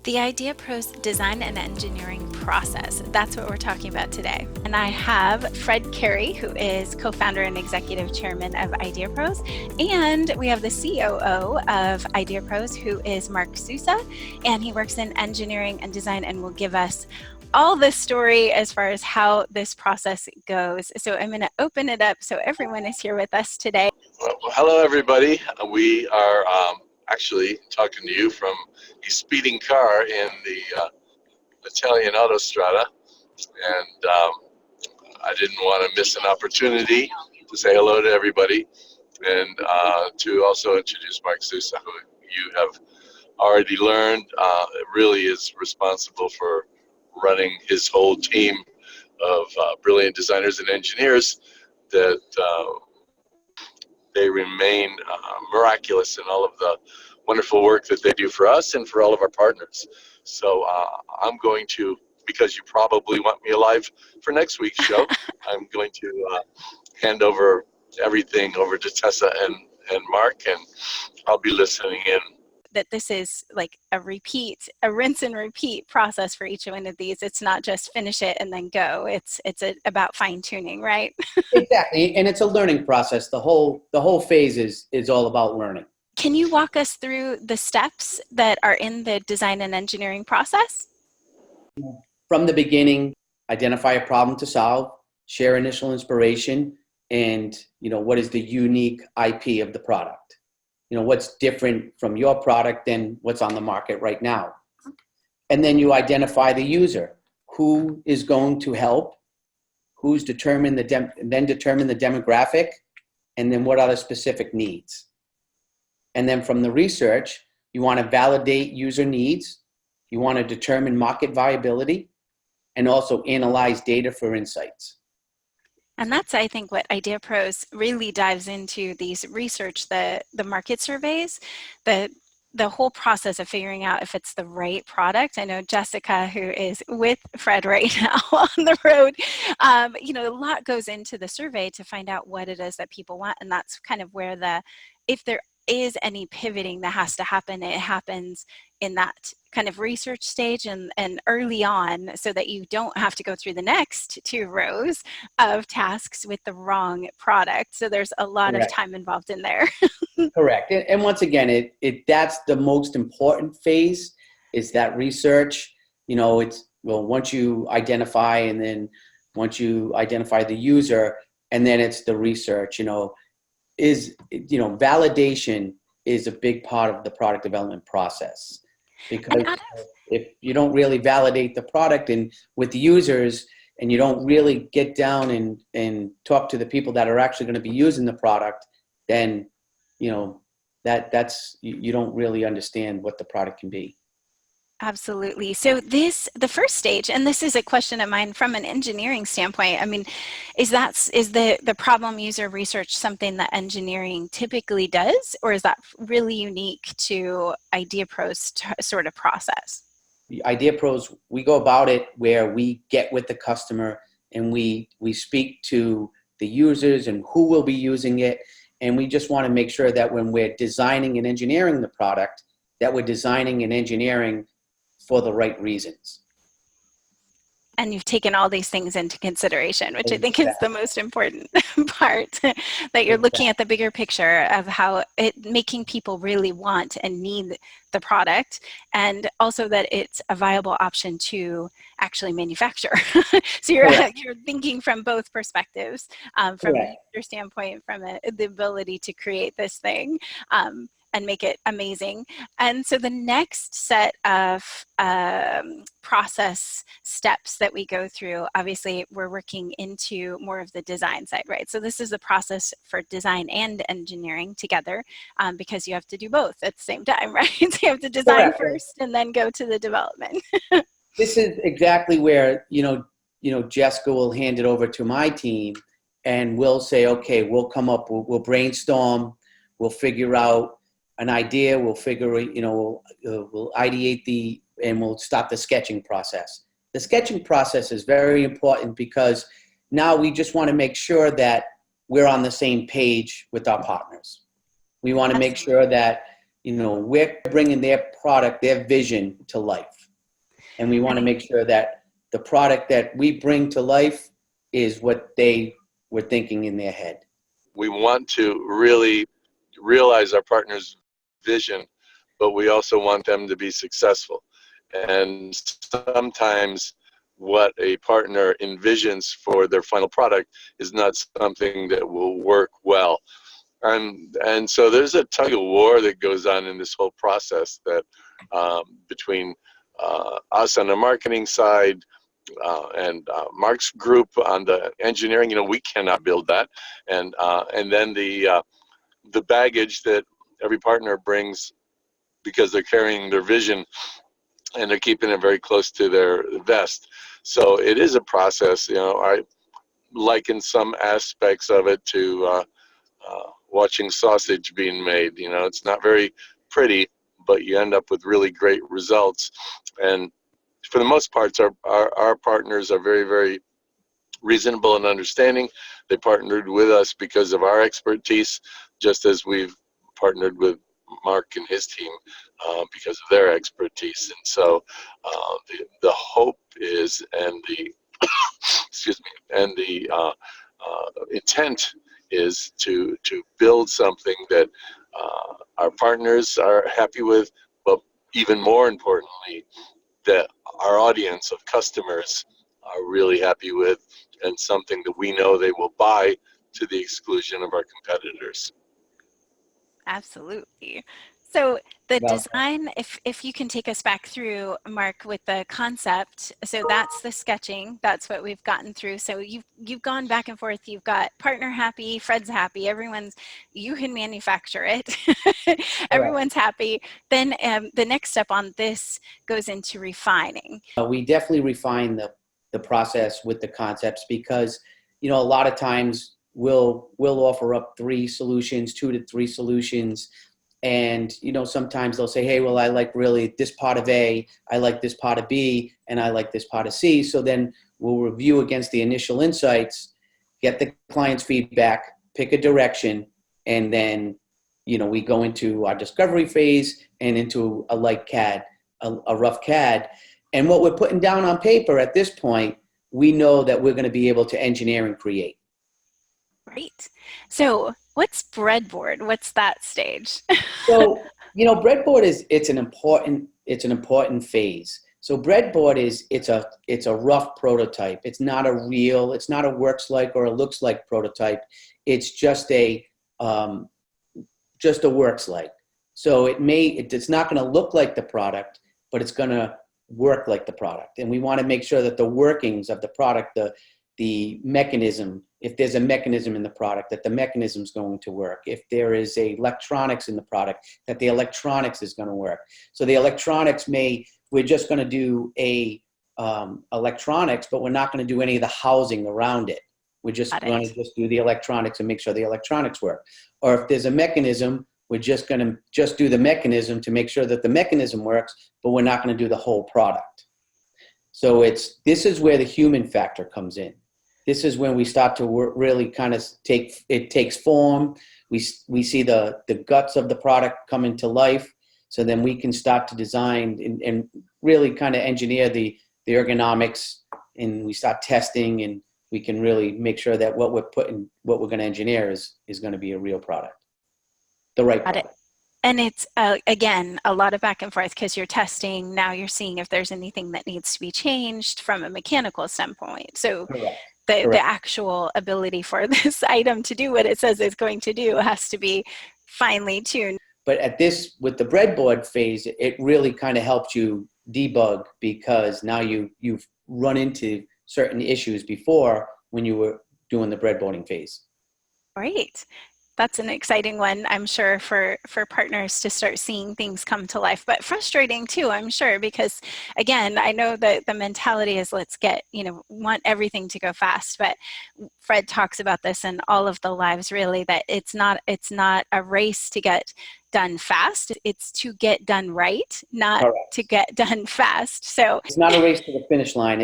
The IdeaPros design and engineering process. That's what we're talking about today. And I have Fred Carey, who is co-founder and executive chairman of IdeaPros. And we have the COO of IdeaPros, who is Mark Sousa. And he works in engineering and design and will give us all the story as far as how this process goes. So I'm going to open it up so everyone is here with us today. Well, hello, everybody. We are actually talking to you from a speeding car in the Italian autostrada, and I didn't want to miss an opportunity to say hello to everybody and to also introduce Mark Sousa, who you have already learned really is responsible for running his whole team of brilliant designers and engineers that they remain miraculous in all of the wonderful work that they do for us and for all of our partners. So I'm going to, because you probably want me alive for next week's show, I'm going to hand over everything over to Tessa and Mark, and I'll be listening in. That this is like a rinse and repeat process for each one of these. It's not just finish it and then go. It's about fine tuning, right? Exactly, and it's a learning process. The whole phase is all about learning. Can you walk us through the steps that are in the design and engineering process? From the beginning, identify a problem to solve, share initial inspiration, and what is the unique IP of the product. What's different from your product than what's on the market right now. And then you identify the user, who is going to help, who's determine the demographic, and then what are the specific needs. And then from the research, you want to validate user needs, you want to determine market viability, and also analyze data for insights. And that's, I think, what IdeaPros really dives into, these research, the market surveys, the whole process of figuring out if it's the right product. I know Jessica, who is with Fred right now on the road, a lot goes into the survey to find out what it is that people want. And that's kind of where if there is any pivoting that has to happen, it happens in that kind of research stage and early on, so that you don't have to go through the next 2 rows of tasks with the wrong product. So there's a lot Correct. of time involved in there. Correct. And once again, that's the most important phase, is that research. Once you identify, and then once you identify the user, and then it's the research, validation is a big part of the product development process. Because if you don't really validate the product and with the users, and you don't really get down and talk to the people that are actually going to be using the product, then that's you don't really understand what the product can be. Absolutely. So the first stage, and this is a question of mine from an engineering standpoint. I mean, is the problem user research something that engineering typically does, or is that really unique to IdeaPros sort of process? The IdeaPros, we go about it where we get with the customer and we speak to the users and who will be using it. And we just want to make sure that when we're designing and engineering the product, that we're designing and engineering for the right reasons. And you've taken all these things into consideration, which I think is the most important part, that you're looking at the bigger picture of how making people really want and need the product, and also that it's a viable option to actually manufacture. So you're thinking from both perspectives, from a user standpoint, from the ability to create this thing, and make it amazing. And so the next set of process steps that we go through, obviously we're working into more of the design side, right? So this is the process for design and engineering together, because you have to do both at the same time, right? So you have to design first and then go to the development. This is exactly where, Jessica will hand it over to my team, and we'll say, okay, we'll brainstorm, we'll figure out an idea, we'll ideate and we'll start the sketching process. The sketching process is very important because now we just want to make sure that we're on the same page with our partners. We want to make sure that we're bringing their product, their vision to life. And we want to make sure that the product that we bring to life is what they were thinking in their head. We want to really realize our partner's vision, but we also want them to be successful. And sometimes what a partner envisions for their final product is not something that will work well. And so there's a tug of war that goes on in this whole process that between us on the marketing side and Mark's group on the engineering. We cannot build that, and then the baggage that every partner brings because they're carrying their vision and they're keeping it very close to their vest. So it is a process. I liken some aspects of it to watching sausage being made. It's not very pretty, but you end up with really great results. And for the most part, our partners are very, very reasonable and understanding. They partnered with us because of our expertise, just as we've partnered with Mark and his team because of their expertise. And so the hope is, and the excuse me, and the intent is to build something that our partners are happy with, but even more importantly, that our audience of customers are really happy with, and something that we know they will buy to the exclusion of our competitors. Absolutely. So the Well, design, if you can take us back through, Mark, with the concept. So that's the sketching. That's what we've gotten through. So you've gone back and forth. You've got partner happy, Fred's happy. You can manufacture it. Everyone's happy. Then the next step on this goes into refining. we definitely refine the process with the concepts because, a lot of times we'll offer up 3 solutions, 2 to 3 solutions. And, sometimes they'll say, hey, well, I like really this part of A, I like this part of B, and I like this part of C. So then we'll review against the initial insights, get the client's feedback, pick a direction, and then, we go into our discovery phase and into a light CAD, a rough CAD. And what we're putting down on paper at this point, we know that we're going to be able to engineer and create. Right. So what's breadboard? What's that stage? So, breadboard it's an important phase. So breadboard it's a rough prototype. It's not a works like or a looks like prototype. It's just a works like. So it's not going to look like the product, but it's going to work like the product. And we want to make sure that the workings of the product, the mechanism, if there's a mechanism in the product, that the mechanism is going to work. If there is electronics in the product, that the electronics is going to work. So the electronics we're just going to do electronics, but we're not going to do any of the housing around it. We're just going to do the electronics and make sure the electronics work. Or if there's a mechanism, we're just going to do the mechanism to make sure that the mechanism works, but we're not going to do the whole product. So this is where the human factor comes in. This is when we start to really kind of takes form. We see the guts of the product come into life. So then we can start to design and really kind of engineer the ergonomics, and we start testing, and we can really make sure that what we're going to engineer is going to be a real product, the right product. And it's, again, a lot of back and forth because you're testing. Now you're seeing if there's anything that needs to be changed from a mechanical standpoint. So the actual ability for this item to do what it says it's going to do has to be finely tuned. But with the breadboard phase, it really kind of helps you debug because now you've run into certain issues before when you were doing the breadboarding phase. Right. That's an exciting one, I'm sure, for partners to start seeing things come to life, but frustrating too, I'm sure, because again, I know that the mentality is let's get, want everything to go fast, but Fred talks about this in all of the lives really, that it's not a race to get done fast, it's to get done right, not Correct. To get done fast. So it's not a race to the finish line.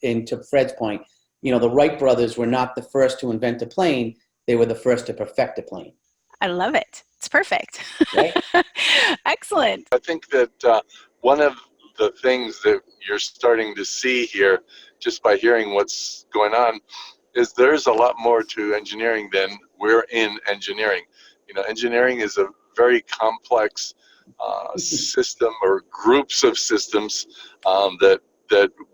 And to Fred's point, the Wright brothers were not the first to invent a plane. They were the first to perfect a plane. I love it. It's perfect. right? Excellent. I think that one of the things that you're starting to see here, just by hearing what's going on, is there's a lot more to engineering than we're in engineering. You know, engineering is a very complex system or groups of systems that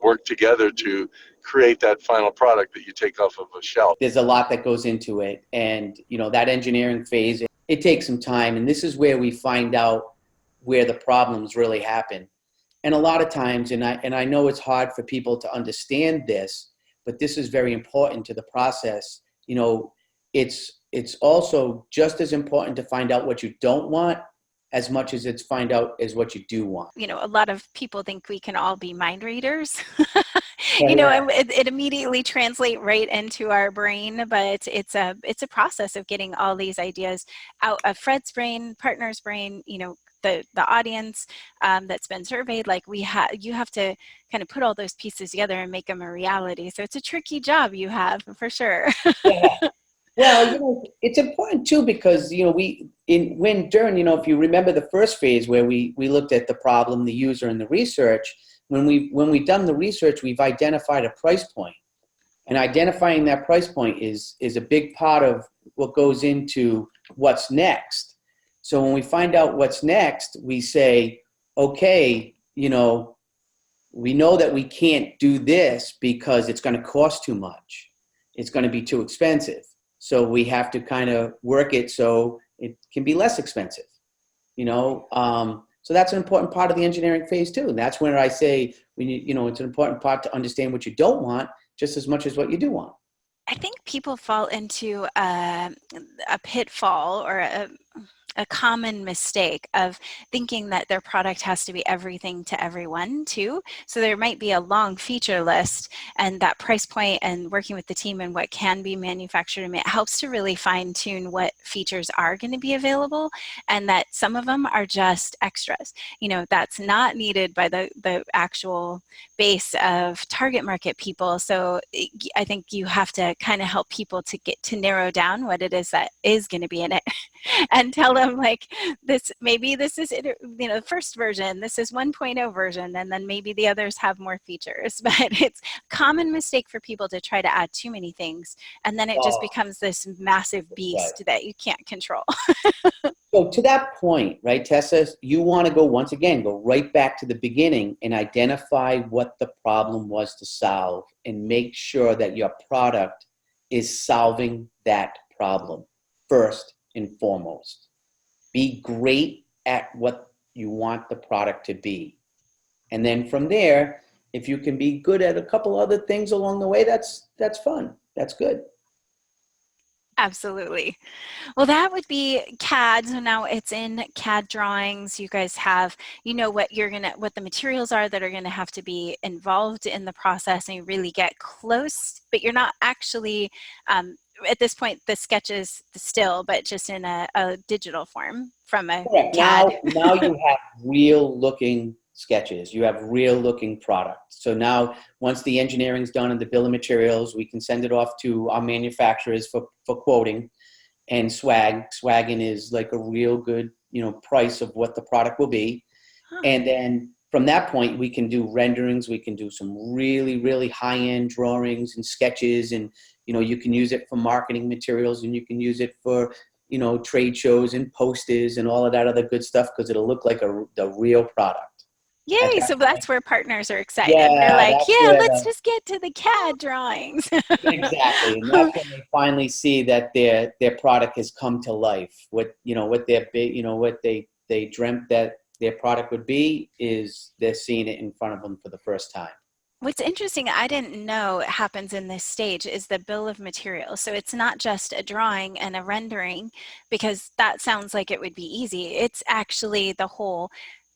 work together to create that final product that you take off of a shelf. There's a lot that goes into it, and that engineering phase, it takes some time, and this is where we find out where the problems really happen. And a lot of times, and I know it's hard for people to understand this, but this is very important to the process. It's also just as important to find out what you don't want as much as it's find out as what you do want. A lot of people think we can all be mind readers. Yeah. It immediately translate right into our brain, but it's a process of getting all these ideas out of Fred's brain, partner's brain, the audience that's been surveyed. Like you have to kind of put all those pieces together and make them a reality. So it's a tricky job you have for sure. Yeah. Well, it's important too because if you remember the first phase where we looked at the problem, the user, and the research. When we've done the research, we've identified a price point, and identifying that price point is a big part of what goes into what's next. So when we find out what's next, we say, okay, we know that we can't do this because it's going to cost too much. It's going to be too expensive. So we have to kind of work it so it can be less expensive, So that's an important part of the engineering phase too. And that's where I say it's an important part to understand what you don't want just as much as what you do want. I think people fall into a pitfall or a common mistake of thinking that their product has to be everything to everyone too. So there might be a long feature list, and that price point and working with the team and what can be manufactured, it helps to really fine tune what features are going to be available, and that some of them are just extras. That's not needed by the actual base of target market people. So I think you have to kind of help people to get to narrow down what it is that is going to be in it and tell them like this, maybe this is the first version, this is 1.0 version, and then maybe the others have more features. But it's a common mistake for people to try to add too many things, and then it just becomes this massive beast that you can't control. So to that point, right, Tessa, you want to go right back to the beginning and identify what the problem was to solve and make sure that your product is solving that problem first and foremost. Be great at what you want the product to be. And then from there, if you can be good at a couple other things along the way, that's fun. That's good. Absolutely. Well, that would be CAD. So now it's in CAD drawings. You guys have, what the materials are that are going to have to be involved in the process, and you really get close, but you're not actually, at this point, the sketches still, but just in a digital form from a Correct. CAD. Now you have real looking sketches. You have real looking product. So now once the engineering's done and the bill of materials, we can send it off to our manufacturers for quoting and swagging is like a real good, price of what the product will be. Huh. And then from that point, we can do renderings. We can do some really, really high-end drawings and sketches. And, you can use it for marketing materials, and you can use it for, trade shows and posters and all of that other good stuff, because it'll look like the real product. Yay. So that's where partners are excited. Yeah, They're like, let's the, just get to the CAD drawings. exactly. And that's when they finally see that their product has come to life. What they dreamt that their product would be is they're seeing it in front of them for the first time. What's interesting, I didn't know it happens in this stage, is the bill of materials. So it's not just a drawing and a rendering, because that sounds like it would be easy. It's actually the whole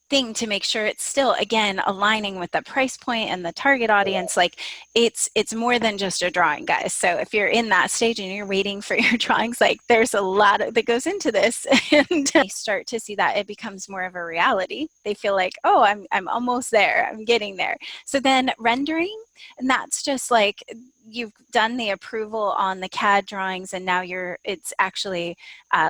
thing to make sure it's still, again, aligning with the price point and the target audience. Like it's more than just a drawing, guys. So if you're in that stage and you're waiting for your drawings, like there's a lot that goes into this, and they start to see that it becomes more of a reality. They feel like, oh, I'm almost there, I'm getting there. So then rendering, and that's just like you've done the approval on the CAD drawings, and now it's actually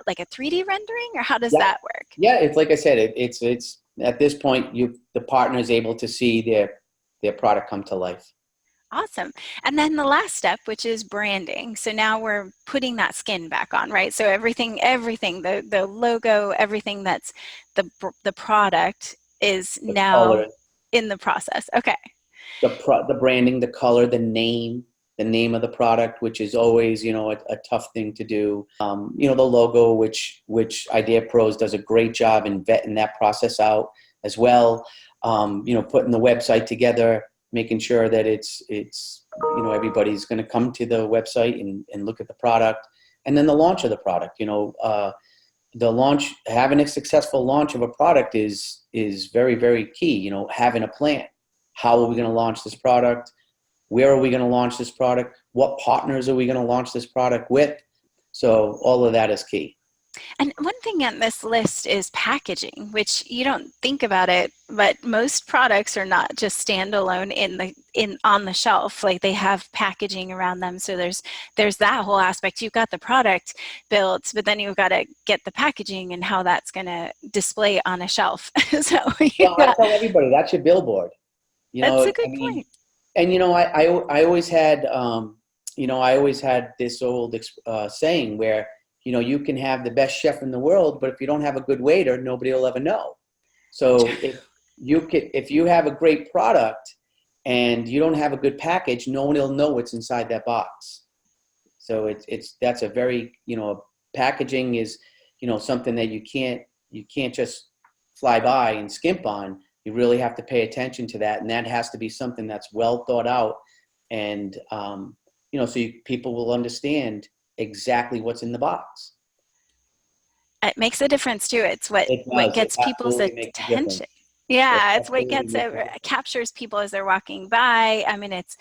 like a 3D rendering, or how does that work? Yeah, it's like I said, it's at this point, the partner is able to see their product come to life. Awesome. And then the last step, which is branding. So now we're putting that skin back on, right? So everything, the logo, everything that's the product is now Color, in the process. Okay. the branding, the color, the name of the product, which is always, a tough thing to do. The logo, which IdeaPros does a great job in vetting that process out as well. Putting the website together, making sure that it's everybody's going to come to the website and look at the product, and then the launch of the product. The launch, having a successful launch of a product is very, very key. Having a plan. How are we going to launch this product? Where are we going to launch this product? What partners are we going to launch this product with? So all of that is key. And one thing on this list is packaging, which you don't think about it, but most products are not just standalone on the shelf. Like they have packaging around them. So there's that whole aspect. You've got the product built, but then you've got to get the packaging and how that's going to display on a shelf. So I tell everybody that's your billboard. That's a good point. And I always had this old saying where you can have the best chef in the world, but if you don't have a good waiter, nobody will ever know. So if you have a great product and you don't have a good package, no one will know what's inside that box. So that's a very packaging is something that you can't just fly by and skimp on. You really have to pay attention to that, and that has to be something that's well thought out, and people will understand exactly what's in the box. It makes a difference too. It's what gets people's attention. Yeah, it's what captures people as they're walking by. I mean, it's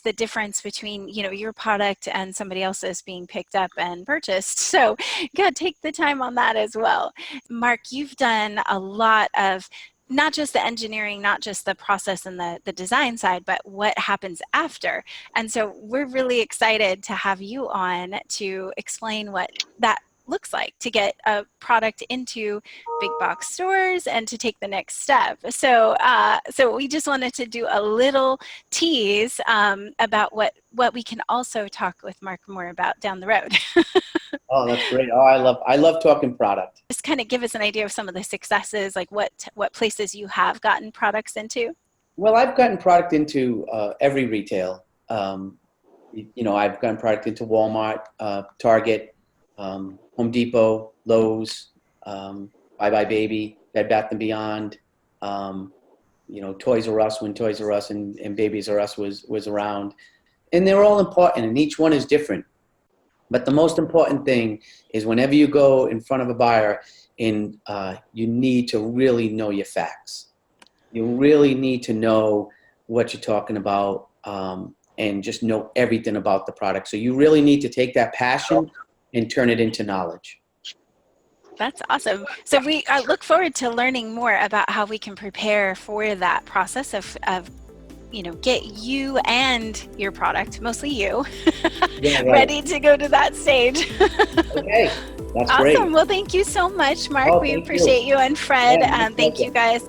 the difference between your product and somebody else's being picked up and purchased. So you gotta take the time on that as well. Mark, you've done a lot of not just the engineering, not just the process and the design side, but what happens after. And so we're really excited to have you on to explain what that looks like to get a product into big box stores and to take the next step. So we just wanted to do a little tease about what we can also talk with Mark more about down the road. Oh, that's great. Oh, I love talking product. Just kind of give us an idea of some of the successes, like what places you have gotten products into. Well, I've gotten product into every retail. I've gotten product into Walmart, Target, Home Depot, Lowe's, Bye Bye Baby, Bed Bath & Beyond, Toys R Us when Toys R Us and Babies R Us was around. And they're all important, and each one is different. But the most important thing is whenever you go in front of a buyer, you need to really know your facts. You really need to know what you're talking about and just know everything about the product. So you really need to take that passion and turn it into knowledge. That's awesome. So we look forward to learning more about how we can prepare for that process of get you and your product, mostly you, ready to go to that stage. Okay, that's awesome. great. Well, thank you so much, Mark. We appreciate you and Fred. Thank you guys.